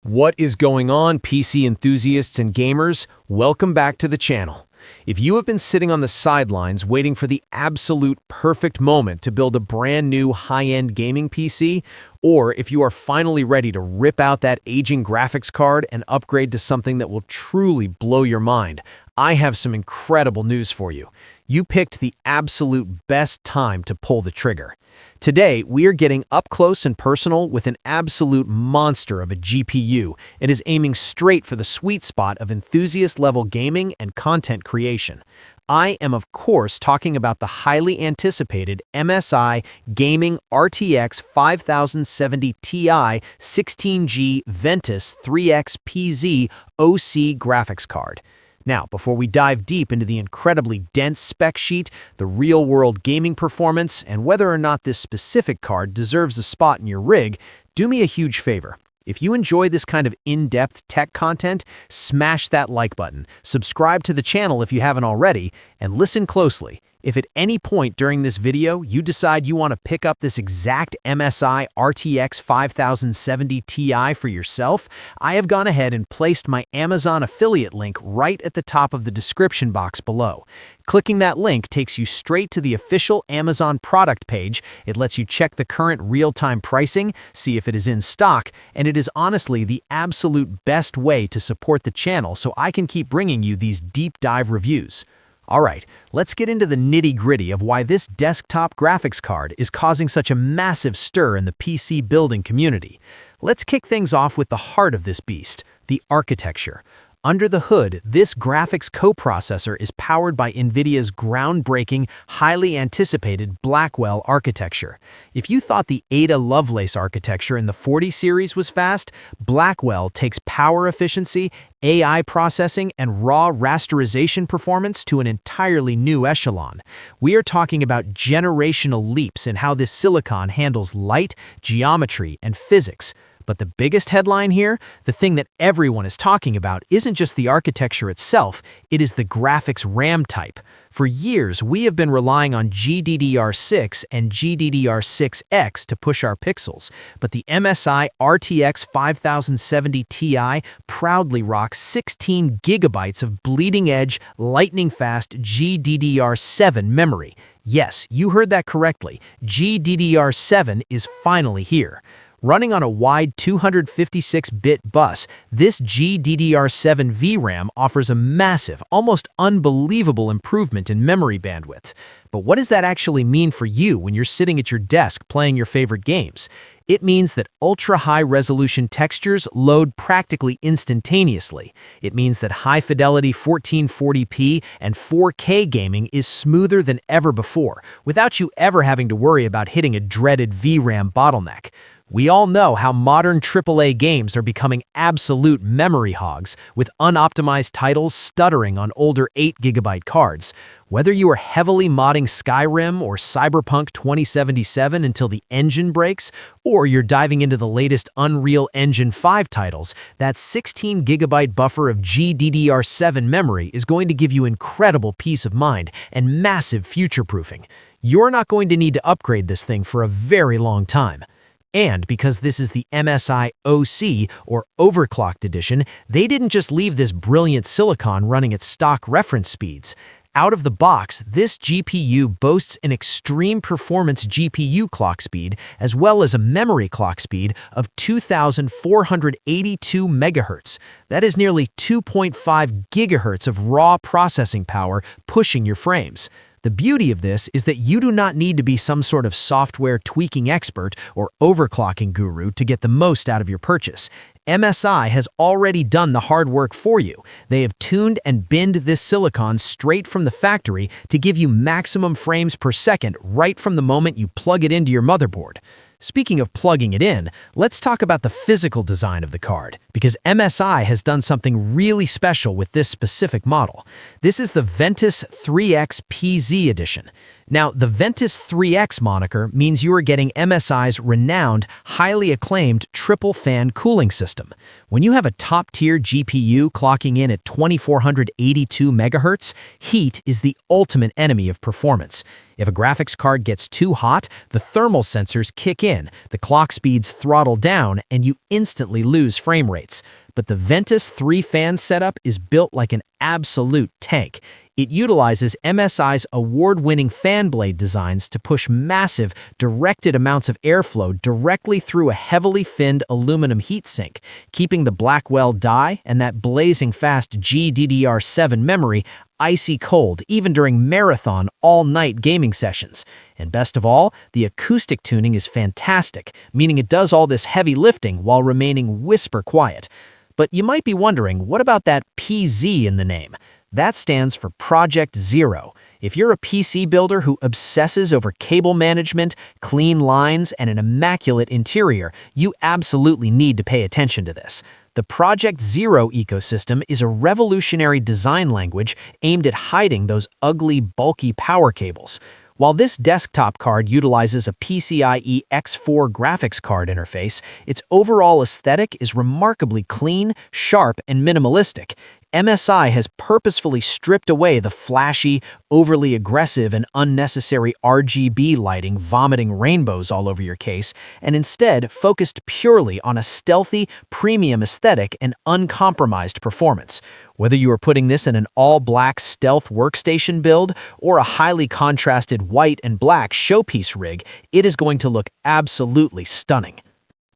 What is going on, PC enthusiasts and gamers? Welcome back to the channel. If you have been sitting on the sidelines waiting for the absolute perfect moment to build a brand new high-end gaming PC, or if you are finally ready to rip out that aging graphics card and upgrade to something that will truly blow your mind, I have some incredible news for you. You picked the absolute best time to pull the trigger. Today, we are getting up close and personal with an absolute monster of a GPU and is aiming straight for the sweet spot of enthusiast-level gaming and content creation. I am, of course, talking about the highly anticipated MSI Gaming RTX 5070 Ti 16G Ventus 3X PZ OC graphics card. Now, before we dive deep into the incredibly dense spec sheet, the real-world gaming performance, and whether or not this specific card deserves a spot in your rig, do me a huge favor. If you enjoy this kind of in-depth tech content, smash that like button, subscribe to the channel if you haven't already, and listen closely. If at any point during this video you decide you want to pick up this exact MSI RTX 5070 Ti for yourself, I have gone ahead and placed my Amazon affiliate link right at the top of the description box below. Clicking that link takes you straight to the official Amazon product page. It lets you check the current real-time pricing, see if it is in stock, and it is honestly the absolute best way to support the channel so I can keep bringing you these deep dive reviews. Alright, let's get into the nitty-gritty of why this desktop graphics card is causing such a massive stir in the PC building community. Let's kick things off with the heart of this beast, the architecture. Under the hood, this graphics coprocessor is powered by NVIDIA's groundbreaking, highly anticipated Blackwell architecture. If you thought the Ada Lovelace architecture in the 40 series was fast, Blackwell takes power efficiency, AI processing, and raw rasterization performance to an entirely new echelon. We are talking about generational leaps in how this silicon handles light, geometry, and physics. But the biggest headline here, the thing that everyone is talking about, isn't just the architecture itself, it is the graphics RAM type. For years, we have been relying on GDDR6 and GDDR6X to push our pixels, but the MSI RTX 5070 Ti proudly rocks 16 gigabytes of bleeding-edge, lightning-fast GDDR7 memory. Yes, you heard that correctly. GDDR7 is finally here. Running on a wide 256-bit bus, this GDDR7 VRAM offers a massive, almost unbelievable improvement in memory bandwidth. But what does that actually mean for you when you're sitting at your desk playing your favorite games? It means that ultra-high-resolution textures load practically instantaneously. It means that high-fidelity 1440p and 4K gaming is smoother than ever before, without you ever having to worry about hitting a dreaded VRAM bottleneck. We all know how modern AAA games are becoming absolute memory hogs, with unoptimized titles stuttering on older 8GB cards. Whether you are heavily modding Skyrim or Cyberpunk 2077 until the engine breaks, or you're diving into the latest Unreal Engine 5 titles, that 16GB buffer of GDDR7 memory is going to give you incredible peace of mind and massive future-proofing. You're not going to need to upgrade this thing for a very long time. And because this is the MSI OC, or Overclocked Edition, they didn't just leave this brilliant silicon running at stock reference speeds. Out of the box, this GPU boasts an extreme performance GPU clock speed, as well as a memory clock speed of 2,482 MHz. That is nearly 2.5 GHz of raw processing power pushing your frames. The beauty of this is that you do not need to be some sort of software tweaking expert or overclocking guru to get the most out of your purchase. MSI has already done the hard work for you. They have tuned and binned this silicon straight from the factory to give you maximum frames per second right from the moment you plug it into your motherboard. Speaking of plugging it in, let's talk about the physical design of the card, because MSI has done something really special with this specific model. This is the Ventus 3X PZ edition. Now, the Ventus 3X moniker means you are getting MSI's renowned, highly acclaimed triple-fan cooling system. When you have a top-tier GPU clocking in at 2482 MHz, heat is the ultimate enemy of performance. If a graphics card gets too hot, the thermal sensors kick in, the clock speeds throttle down, and you instantly lose frame rates. But the Ventus 3-fan setup is built like an absolute tank. It utilizes MSI's award-winning fan blade designs to push massive, directed amounts of airflow directly through a heavily finned aluminum heatsink, keeping the Blackwell die and that blazing fast GDDR7 memory icy cold even during marathon all-night gaming sessions. And best of all, the acoustic tuning is fantastic, meaning it does all this heavy lifting while remaining whisper quiet. But you might be wondering, what about that PZ in the name? That stands for Project Zero. If you're a PC builder who obsesses over cable management, clean lines, and an immaculate interior, you absolutely need to pay attention to this. The Project Zero ecosystem is a revolutionary design language aimed at hiding those ugly, bulky power cables. While this desktop card utilizes a PCIe X4 graphics card interface, its overall aesthetic is remarkably clean, sharp, and minimalistic. MSI has purposefully stripped away the flashy, overly aggressive, and unnecessary RGB lighting vomiting rainbows all over your case, and instead focused purely on a stealthy, premium aesthetic and uncompromised performance. Whether you are putting this in an all-black stealth workstation build or a highly contrasted white and black showpiece rig, it is going to look absolutely stunning.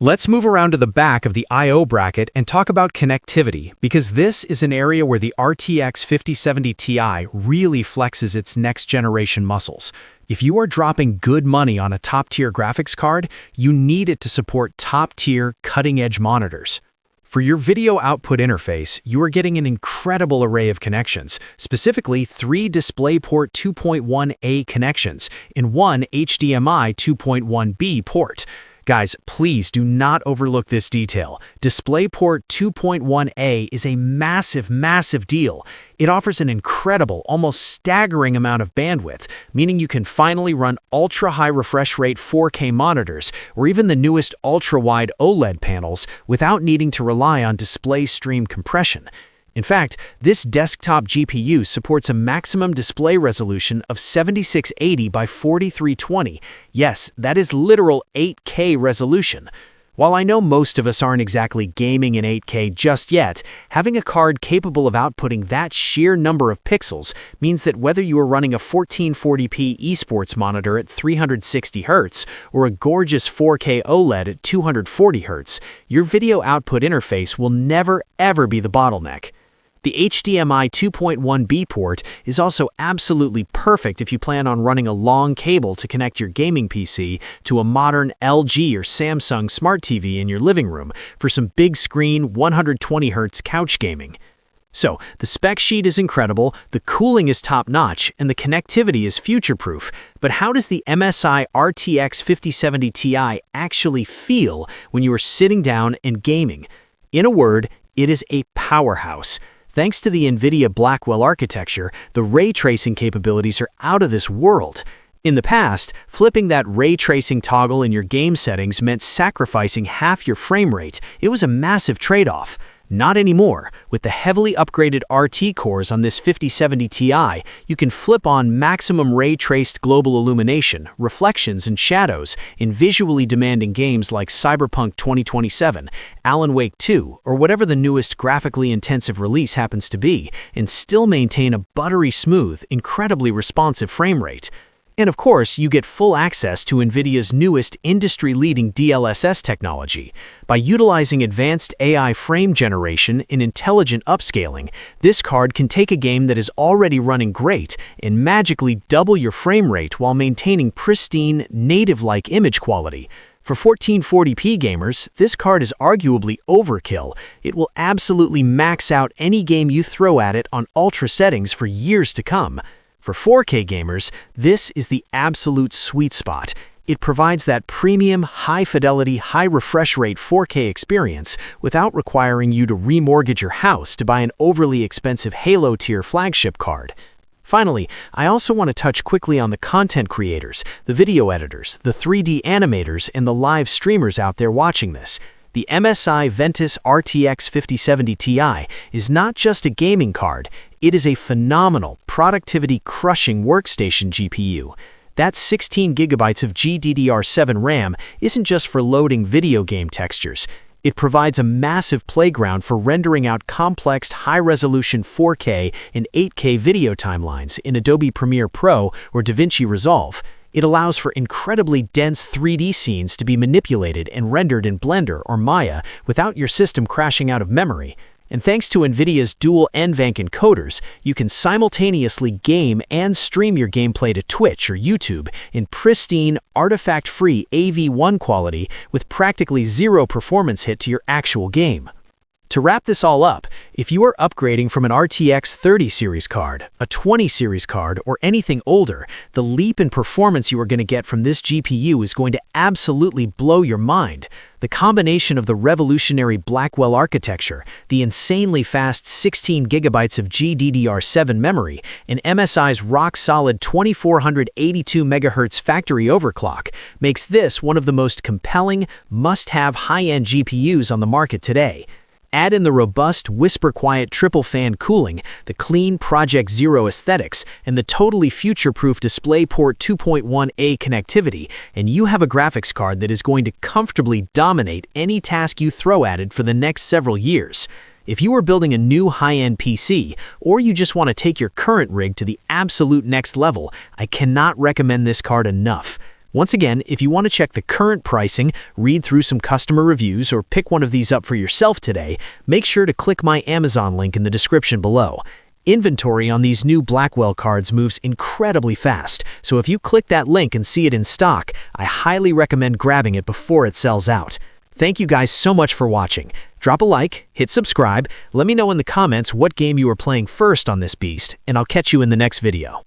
Let's move around to the back of the I/O bracket and talk about connectivity, because this is an area where the RTX 5070 Ti really flexes its next-generation muscles. If you are dropping good money on a top-tier graphics card, you need it to support top-tier, cutting-edge monitors. For your video output interface, you are getting an incredible array of connections, specifically 3 DisplayPort 2.1a connections and 1 HDMI 2.1b port. Guys, please do not overlook this detail. DisplayPort 2.1a is a massive deal. It offers an incredible, almost staggering amount of bandwidth, meaning you can finally run ultra-high refresh rate 4K monitors or even the newest ultra-wide OLED panels without needing to rely on display stream compression. In fact, this desktop GPU supports a maximum display resolution of 7680 by 4320. Yes, that is literal 8K resolution. While I know most of us aren't exactly gaming in 8K just yet, having a card capable of outputting that sheer number of pixels means that whether you are running a 1440p esports monitor at 360 Hz or a gorgeous 4K OLED at 240 Hz, your video output interface will never ever be the bottleneck. The HDMI 2.1b port is also absolutely perfect if you plan on running a long cable to connect your gaming PC to a modern LG or Samsung Smart TV in your living room for some big screen 120 Hz couch gaming. So, the spec sheet is incredible, the cooling is top-notch, and the connectivity is future-proof. But how does the MSI RTX 5070 Ti actually feel when you are sitting down and gaming? In a word, it is a powerhouse. Thanks to the NVIDIA Blackwell architecture, the ray tracing capabilities are out of this world. In the past, flipping that ray tracing toggle in your game settings meant sacrificing half your frame rate. It was a massive trade-off. Not anymore. With the heavily upgraded RT cores on this 5070 Ti, you can flip on maximum ray-traced global illumination, reflections, and shadows in visually demanding games like Cyberpunk 2027, Alan Wake 2, or whatever the newest graphically intensive release happens to be, and still maintain a buttery smooth, incredibly responsive frame rate. And of course, you get full access to NVIDIA's newest industry-leading DLSS technology. By utilizing advanced AI frame generation and intelligent upscaling, this card can take a game that is already running great and magically double your frame rate while maintaining pristine, native-like image quality. For 1440p gamers, this card is arguably overkill. It will absolutely max out any game you throw at it on ultra settings for years to come. For 4K gamers, this is the absolute sweet spot. It provides that premium, high-fidelity, high-refresh rate 4K experience without requiring you to remortgage your house to buy an overly expensive Halo-tier flagship card. Finally, I also want to touch quickly on the content creators, the video editors, the 3D animators, and the live streamers out there watching this. The MSI Ventus RTX 5070 Ti is not just a gaming card, it is a phenomenal, productivity-crushing workstation GPU. That 16 gigabytes of GDDR7 RAM isn't just for loading video game textures. It provides a massive playground for rendering out complex high-resolution 4K and 8K video timelines in Adobe Premiere Pro or DaVinci Resolve. It allows for incredibly dense 3D scenes to be manipulated and rendered in Blender or Maya without your system crashing out of memory. And thanks to NVIDIA's dual NVANC encoders, you can simultaneously game and stream your gameplay to Twitch or YouTube in pristine, artifact-free AV1 quality with practically zero performance hit to your actual game. To wrap this all up, if you are upgrading from an RTX 30 series card, a 20 series card, or anything older, the leap in performance you are going to get from this GPU is going to absolutely blow your mind. The combination of the revolutionary Blackwell architecture, the insanely fast 16 gigabytes of GDDR7 memory, and MSI's rock-solid 2482 MHz factory overclock makes this one of the most compelling, must-have high-end GPUs on the market today. Add in the robust, whisper-quiet triple-fan cooling, the clean Project Zero aesthetics, and the totally future-proof DisplayPort 2.1a connectivity, and you have a graphics card that is going to comfortably dominate any task you throw at it for the next several years. If you are building a new high-end PC, or you just want to take your current rig to the absolute next level, I cannot recommend this card enough. Once again, if you want to check the current pricing, read through some customer reviews, or pick one of these up for yourself today, make sure to click my Amazon link in the description below. Inventory on these new Blackwell cards moves incredibly fast, so if you click that link and see it in stock, I highly recommend grabbing it before it sells out. Thank you guys so much for watching. Drop a like, hit subscribe, let me know in the comments what game you are playing first on this beast, and I'll catch you in the next video.